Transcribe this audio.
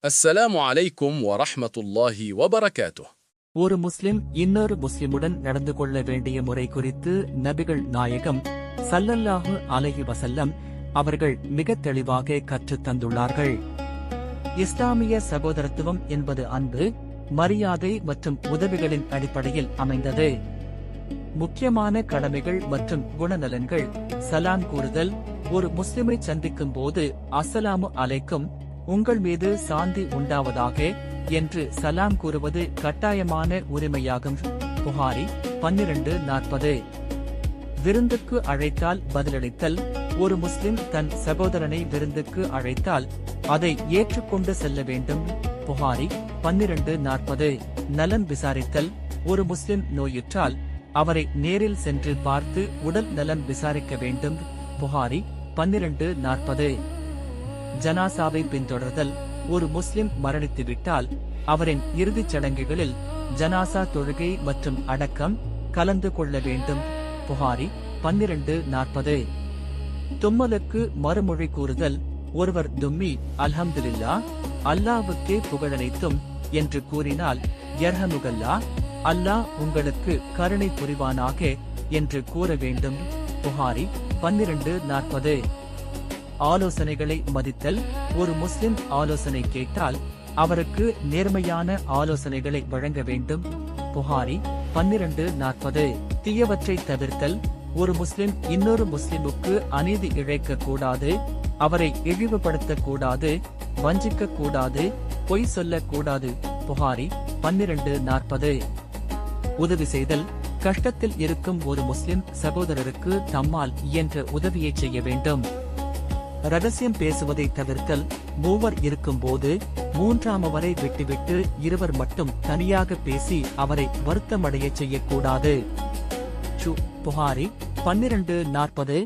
السلام عليكم ورحمة الله وبركاته. ஒரு முஸ்லிம் இன்னொரு முஸ்லிமுடன் நடந்து கொள்ள வேண்டிய முறை குறித்து நபிகள் நாயகம் ஸல்லல்லாஹு அலைஹி வஸல்லம் அவர்கள் மிக தெளிவாக கற்றுத் தந்துள்ளார்கள். இஸ்லாமிய சகோதரத்துவம் என்பது அன்பு, மரியாதை மற்றும் உதவிகளின் அடிப்படையில் அமைந்தது. முக்கியமான கடமைகள் மற்றும் குணநலன்கள்: சலாம் கூறுதல், ஒரு முஸ்லிமை சந்திக்கும் போது அஸ்ஸலாமு அலைக்கும், உங்கள் மீது சாந்தி உண்டாவதாக என்று சலாம் கூறுவது கட்டாயமான உரிமையாகும். புகாரி 1240. விருந்துக்கு அழைத்தால் பதிலளித்தல், ஒரு முஸ்லிம் தன் சகோதரனை விருந்துக்கு அழைத்தால் அதை ஏற்றுக்கொண்டு செல்ல வேண்டும். புகாரி 1240. நலம் விசாரித்தல், ஒரு முஸ்லிம் நோயுற்றால் அவரை நேரில் சென்று பார்த்து உடல் நலம் விசாரிக்க வேண்டும். புகாரி 1240. ஜனாசாவை பின்தொடர்தல், ஒரு முஸ்லிம் மரணித்துவிட்டால் அவரின் இறுதிச் சடங்குகளில் ஜனாசா தொழுகை மற்றும் அடக்கம் கலந்து கொள்ள வேண்டும். புகாரி 1240. தும்மலுக்கு மறுமொழி கூறுதல், ஒருவர் தும்மி அல்ஹம்துலில்லா, அல்லாஹ்வுக்கே புகழனைத்தும் என்று கூறினால் யர்ஹமுகல்லா, அல்லாஹ் உங்களுக்கு கருணை புரிவானாக என்று கூற வேண்டும். புகாரி 1240. ஆலோசனைகளை மதித்தல், ஒரு முஸ்லிம் ஆலோசனை கேட்டால் அவருக்கு நேர்மையான ஆலோசனைகளை வழங்க வேண்டும். புகாரி 1240. தீயவற்றை தவிர்த்தல், ஒரு முஸ்லிம் இன்னொரு முஸ்லிமுக்கு அநீதி இழைக்க கூடாது, அவரை இழிவுபடுத்தக் கூடாது, வஞ்சிக்க கூடாது, பொய் சொல்லக் கூடாது. புகாரி 1240. உதவி செய்தல், கஷ்டத்தில் இருக்கும் ஒரு முஸ்லிம் சகோதரருக்கு தம்மால் இயன்ற உதவியை செய்ய வேண்டும். ரகசியம் பேசுவதை தவிர்த்தல், மூவர் இருக்கும்போது மூன்றாமவரை விட்டுவிட்டு இருவர் மட்டும் தனியாக பேசி அவரை வருத்தமடைய செய்யக்கூடாது. புகாரி 1240.